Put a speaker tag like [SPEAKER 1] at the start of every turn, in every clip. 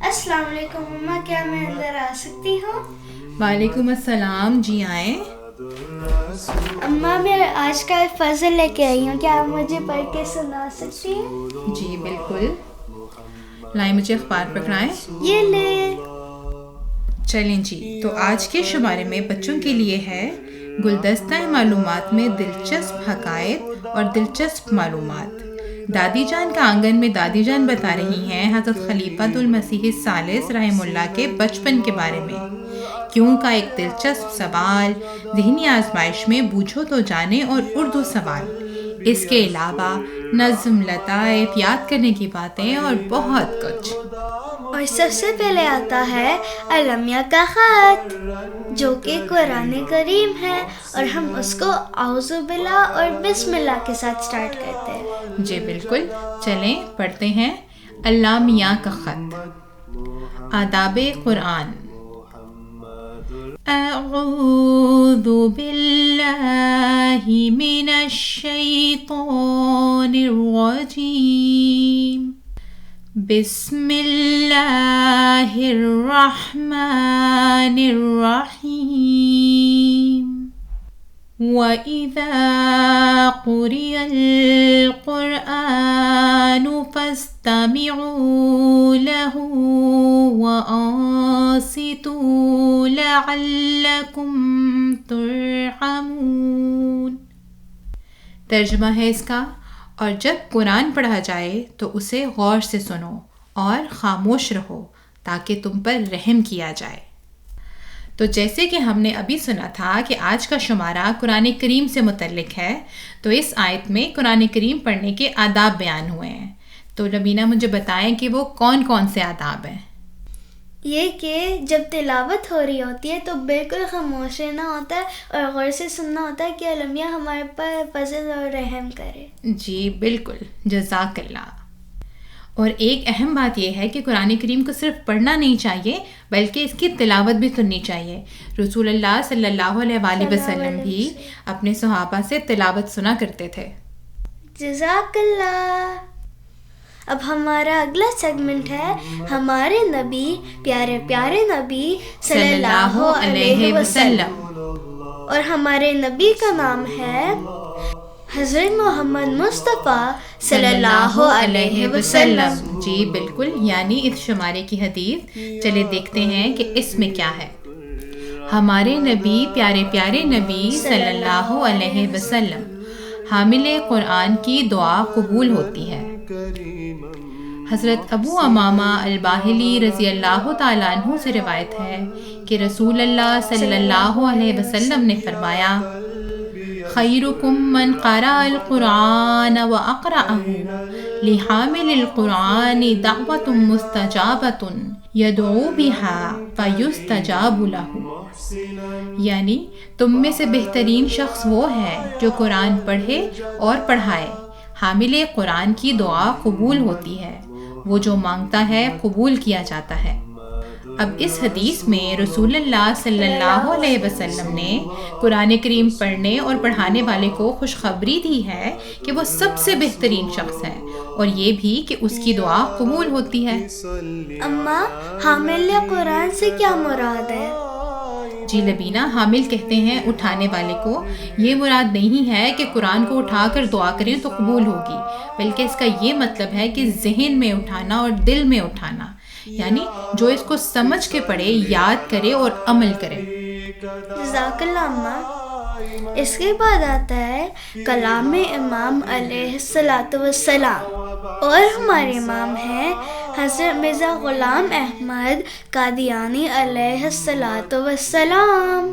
[SPEAKER 1] السلام علیکم مما، کیا میں اندر آ سکتی ہوں؟
[SPEAKER 2] وعلیکم السلام، جی آئیں۔
[SPEAKER 1] اماں میں آج کا فضل لے کے آئی ہوں، کیا آپ مجھے پڑھ کے سنا سکتی ہیں؟
[SPEAKER 2] جی بالکل، لائیں مجھے اخبار پکڑائیں۔
[SPEAKER 1] یہ لے۔
[SPEAKER 2] چلیں جی، تو آج کے شمارے میں بچوں کے لیے ہے گلدستہ معلومات میں دلچسپ حقائق اور دلچسپ معلومات۔ دادی جان کا آنگن میں دادی جان بتا رہی ہیں حضرت خلیفۃ المسیح الثالث رحمہ اللہ کے بچپن کے بارے میں۔ کیوں کا ایک دلچسپ سوال، ذہنی آزمائش میں بوجھو تو جانے اور اردو سوال۔ اس کے علاوہ نظم، لطائف، یاد کرنے کی باتیں اور بہت کچھ۔
[SPEAKER 1] اور سب سے پہلے آتا ہے المیہ کا خط، جو کہ قرآن کریم ہے، اور ہم اس کو اعوذ باللہ اور بسم اللہ کے ساتھ سٹارٹ کرتے ہیں۔
[SPEAKER 2] جی بالکل، چلیں پڑھتے ہیں المیہ کا خط۔ آداب قرآن۔ اعوذ باللہ من الشیطان الرجیم، بسم اللہ الرحمن الرحیم۔ وَإِذَا قُرِئَ الْقُرْآنُ فَاسْتَمِعُوا لَهُ وَأَنصِتُوا لَعَلَّكُمْ تُرْحَمُونَ۔ ترجمہ ہے اس کا، اور جب قرآن پڑھا جائے تو اسے غور سے سنو اور خاموش رہو تاکہ تم پر رحم کیا جائے۔ تو جیسے کہ ہم نے ابھی سنا تھا کہ آج کا شمارہ قرآن کریم سے متعلق ہے، تو اس آیت میں قرآن کریم پڑھنے کے آداب بیان ہوئے ہیں۔ تو لبینہ مجھے بتائیں کہ وہ کون کون سے آداب ہیں؟
[SPEAKER 1] یہ کہ جب تلاوت ہو رہی ہوتی ہے تو بالکل خاموش رہنا ہوتا ہے اور غور سے سننا ہوتا ہے کہ المیہ ہمارے پر فضل اور رحم کرے۔
[SPEAKER 2] جی بالکل، جزاک اللہ۔ اور ایک اہم بات یہ ہے کہ قرآن کریم کو صرف پڑھنا نہیں چاہیے بلکہ اس کی تلاوت بھی سننی چاہیے۔ رسول اللہ صلی اللہ علیہ وآلہ وسلم بھی اپنے صحابہ سے تلاوت سنا کرتے تھے۔
[SPEAKER 1] جزاک اللہ۔ اب ہمارا اگلا سیگمنٹ ہے ہمارے نبی، پیارے پیارے نبی صلی اللہ علیہ وسلم، اور ہمارے نبی کا نام ہے حضرت محمد مصطفیٰ صلی اللہ علیہ وسلم۔
[SPEAKER 2] جی بالکل، یعنی اس شمارے کی حدیث۔ چلے دیکھتے ہیں کہ اس میں کیا ہے۔ ہمارے نبی، پیارے پیارے نبی صلی اللہ علیہ وسلم، حامل قرآن کی دعا قبول ہوتی ہے۔ حضرت ابو امامہ الباہلی رضی اللہ تعالیٰ عنہ سے روایت ہے کہ رسول اللہ صلی اللہ علیہ وسلم نے فرمایا، خیرکم من قرأ القرآن واقرأہ، لحامل القرآن دعوۃ مستجابۃ یدعو بہا فیستجاب لہ۔ یعنی تم میں سے بہترین شخص وہ ہے جو قرآن پڑھے اور پڑھائے، حامل قرآن کی دعا قبول ہوتی ہے، وہ جو مانگتا ہے قبول کیا جاتا ہے۔ اب اس حدیث میں رسول اللہ صلی اللہ علیہ وسلم نے قرآن کریم پڑھنے اور پڑھانے والے کو خوشخبری دی ہے کہ وہ سب سے بہترین شخص ہے، اور یہ بھی کہ اس کی دعا قبول ہوتی ہے۔
[SPEAKER 1] اماں، حامل قرآن سے کیا مراد ہے؟
[SPEAKER 2] جی لبینہ، حامل کہتے ہیں اٹھانے والے کو۔ یہ مراد نہیں ہے کہ قرآن کو اٹھا کر دعا کریں تو قبول ہوگی، بلکہ اس کا یہ مطلب ہے کہ ذہن میں اٹھانا اور دل میں اٹھانا، یعنی جو اس کو سمجھ کے پڑھے، یاد کرے اور عمل کرے۔
[SPEAKER 1] جزاک اللہ اماں۔ اس کے بعد آتا ہے کلام امام علیہ الصلاۃ والسلام، اور ہمارے امام ہیں حضرت مرزا غلام احمد قادیانی علیہ الصلاۃ والسلام،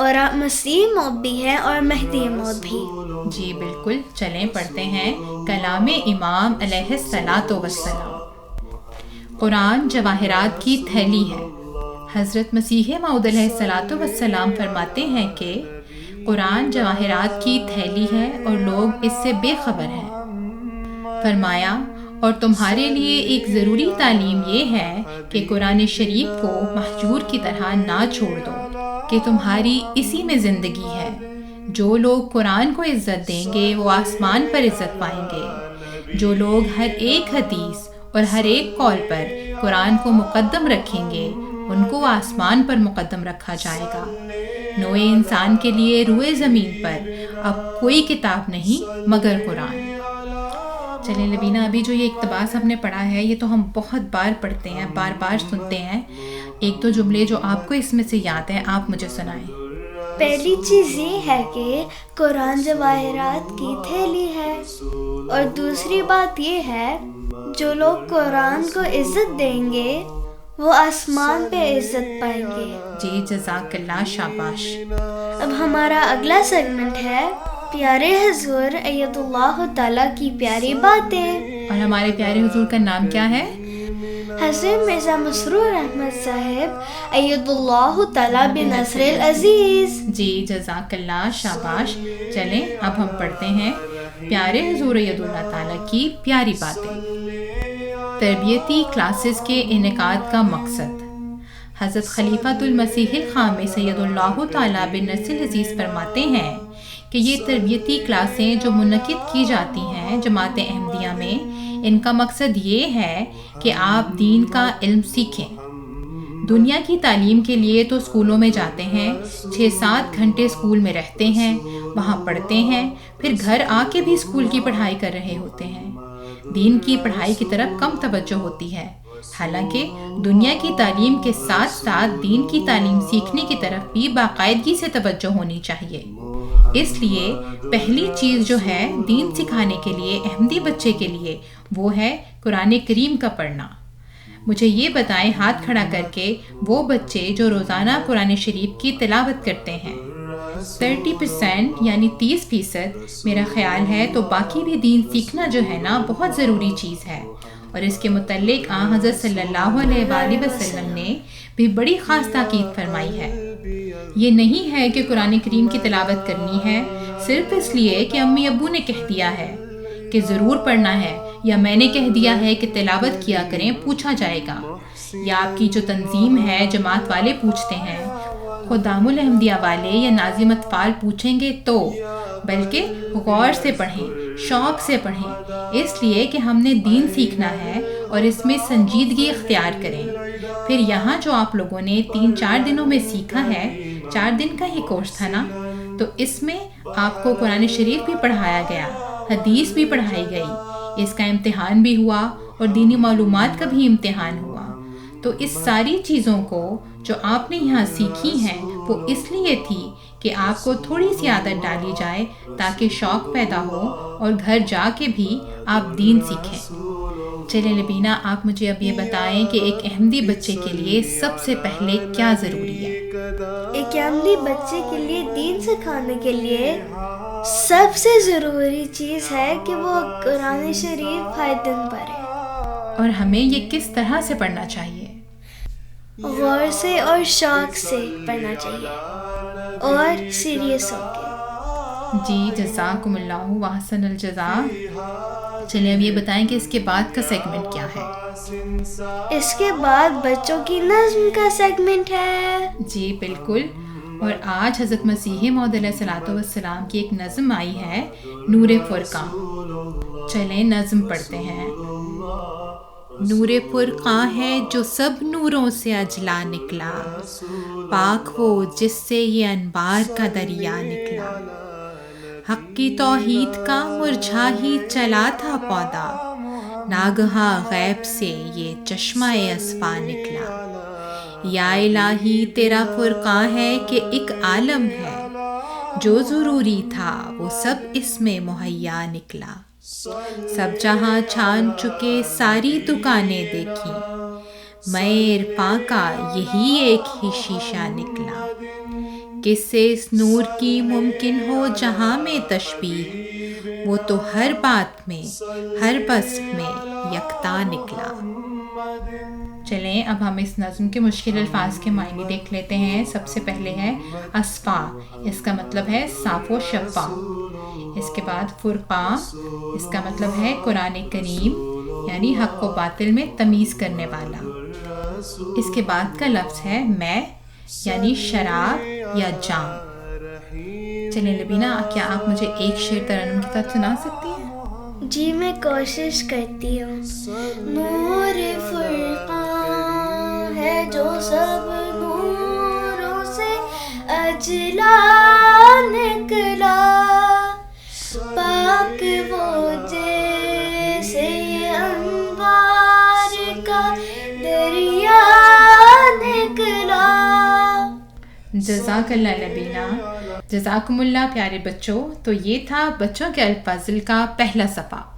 [SPEAKER 1] اور آپ مسیح موعود بھی ہیں اور مہدی موعود بھی۔
[SPEAKER 2] جی بالکل، چلیں پڑھتے ہیں کلام امام علیہ الصلاۃ والسلام۔ قرآن جواہرات کی تھیلی ہے۔ حضرت مسیح موعود علیہ الصلاۃ والسلام فرماتے ہیں کہ قرآن جواہرات کی تھیلی ہے اور لوگ اس سے بے خبر ہیں۔ فرمایا، اور تمہارے لیے ایک ضروری تعلیم یہ ہے کہ قرآن شریف کو مہجور کی طرح نہ چھوڑ دو، کہ تمہاری اسی میں زندگی ہے۔ جو لوگ قرآن کو عزت دیں گے وہ آسمان پر عزت پائیں گے۔ جو لوگ ہر ایک حدیث اور ہر ایک قول پر قرآن کو مقدم رکھیں گے ان کو آسمان پر مقدم رکھا جائے گا۔ نوع انسان کے لیے روئے زمین پر اب کوئی کتاب نہیں مگر قرآن۔ چلیں لبینہ، ابھی جو یہ اقتباس ہم نے پڑھا ہے یہ تو ہم بہت بار پڑھتے ہیں، بار بار سنتے ہیں۔ ایک دو جملے جو آپ کو اس میں سے یاد ہیں آپ مجھے سنائیں۔
[SPEAKER 1] پہلی چیز یہ ہے کہ قرآن جواہرات کی تھیلی ہے، اور دوسری بات یہ ہے جو لوگ قرآن کو عزت دیں گے وہ آسمان پہ عزت پائیں گے۔
[SPEAKER 2] جی جزاک اللہ، شاباش۔
[SPEAKER 1] اب ہمارا اگلا سیگمنٹ ہے پیارے حضور ایت اللہ تعالیٰ کی پیاری باتیں۔
[SPEAKER 2] اور ہمارے پیارے حضور کا نام کیا ہے؟
[SPEAKER 1] حضرت مرزا مسرور احمد صاحب ایت اللہ تعالیٰ بنصر العزیز۔
[SPEAKER 2] جی جزاک اللہ، شاباش۔ چلیں اب ہم پڑھتے ہیں پیارے حضور ایت اللہ تعالیٰ کی پیاری باتیں۔ تربیتی کلاسز کے انعقاد کا مقصد۔ حضرت خلیفۃ المسیح الخامس سید اللہ تعالیٰ بن نصر العزیز فرماتے ہیں کہ یہ تربیتی کلاسیں جو منعقد کی جاتی ہیں جماعت احمدیہ میں، ان کا مقصد یہ ہے کہ آپ دین کا علم سیکھیں۔ دنیا کی تعلیم کے لیے تو اسکولوں میں جاتے ہیں، 6-7 گھنٹے اسکول میں رہتے ہیں، وہاں پڑھتے ہیں، پھر گھر آ کے بھی اسکول کی پڑھائی کر رہے ہوتے ہیں۔ دین کی پڑھائی کی طرف کم توجہ ہوتی ہے، حالانکہ دنیا کی تعلیم کے ساتھ ساتھ دین کی تعلیم سیکھنے کی طرف بھی باقاعدگی سے توجہ ہونی چاہیے۔ اس لیے پہلی چیز جو ہے دین سکھانے کے لیے احمدی بچے کے لیے وہ ہے قرآن کریم کا پڑھنا۔ مجھے یہ بتائیں ہاتھ کھڑا کر کے وہ بچے جو روزانہ قرآن شریف کی تلاوت کرتے ہیں، 30% یعنی 30% میرا خیال ہے تو باقی بھی دین سیکھنا جو ہے نا بہت ضروری چیز ہے۔ اور اس کے متعلق حضرت صلی اللہ علیہ وآلہ وسلم نے بھی بڑی خاص تاکید فرمائی ہے۔ یہ نہیں ہے کہ قرآن کریم کی تلاوت کرنی ہے صرف اس لیے کہ امی ابو نے کہہ دیا ہے کہ ضرور پڑھنا ہے، یا میں نے کہہ دیا ہے کہ تلاوت کیا کریں، پوچھا جائے گا، یا آپ کی جو تنظیم ہے جماعت والے پوچھتے ہیں، خدام الاحمدیہ والے یا ناظم اطفال پوچھیں گے تو، بلکہ غور سے پڑھیں، شوق سے پڑھیں، اس لیے کہ ہم نے دین سیکھنا ہے اور اس میں سنجیدگی اختیار کریں۔ پھر یہاں جو آپ لوگوں نے 3-4 دنوں میں سیکھا ہے، 4 دن کا ہی کورس تھا نا، تو اس میں آپ کو قرآن شریف بھی پڑھایا گیا، حدیث بھی پڑھائی گئی، اس کا امتحان بھی ہوا اور دینی معلومات کا بھی امتحان ہوا۔ تو اس ساری چیزوں کو جو آپ نے یہاں سیکھی ہیں وہ اس لیے تھی کہ آپ کو تھوڑی سی عادت ڈالی جائے تاکہ شوق پیدا ہو اور گھر جا کے بھی آپ دین سیکھیں۔ چلیں لبینہ، آپ مجھے اب یہ بتائیں کہ ایک احمدی بچے کے لیے سب سے پہلے کیا ضروری ہے؟
[SPEAKER 1] ایک احمدی بچے کے لیے دین سکھانے کے لیے سب سے ضروری چیز ہے کہ وہ قرآن شریف ہر دن پڑھے۔
[SPEAKER 2] اور ہمیں یہ کس طرح سے پڑھنا چاہیے؟
[SPEAKER 1] غور سے اور شوق سے پڑھنا چاہیے اور سیریس ہو کے۔
[SPEAKER 2] جی جزاکم اللہ واحسن الجزاء۔ چلیں اب یہ بتائیں کہ اس کے بعد کا سیگمنٹ کیا ہے؟
[SPEAKER 1] اس کے بعد بچوں کی نظم کا سیگمنٹ ہے۔
[SPEAKER 2] جی بالکل، اور آج حضرت مسیح موعود علیہ الصلوۃ والسلام کی ایک نظم آئی ہے، نور فرقاں۔ چلیں نظم پڑھتے ہیں۔ نور فرقاں ہے جو سب نوروں سے اجلا نکلا، پاک وہ جس سے یہ انوار کا دریا نکلا، حق کی توحید کا مرجھا ہی چلا تھا پودا، ناگہاں غیب سے یہ چشمہ اصفا نکلا، یا الہی تیرا فرقاں ہے کہ ایک عالم ہے، جو ضروری تھا وہ سب اس میں مہیا نکلا، سب جہاں چھان چکے ساری دکانیں دیکھی، میں عرفاں کا یہی ایک ہی شیشہ نکلا، کس سے اس نور کی ممکن ہو جہاں میں تشبیہ، وہ تو ہر بات میں ہر بس میں یکتا نکلا۔ چلیں اب ہم اس نظم کے مشکل الفاظ کے معنی دیکھ لیتے ہیں۔ سب سے پہلے ہے اصفا، اس کا مطلب ہے صاف و شفاف۔ اس کے بعد فرقاں، اس کا مطلب ہے قرآن کریم، یعنی حق و باطل میں تمیز کرنے والا۔ اس کے بعد کا لفظ ہے میں، یعنی شراب یا جام۔ چلیں لبینہ، کیا آپ مجھے ایک شعر ترنم کے ساتھ سنا سکتی ہیں؟
[SPEAKER 1] جی میں کوشش کرتی ہوں. نور فرقان ہے جو سب نوروں سے اجلا نکلا، پاک وہ جیسے انوار کا دریا نکلا.
[SPEAKER 2] جزاک اللہ نبینا. جزاکم اللہ پیارے بچوں. تو یہ تھا بچوں کے الفاظل کا پہلا صفحہ.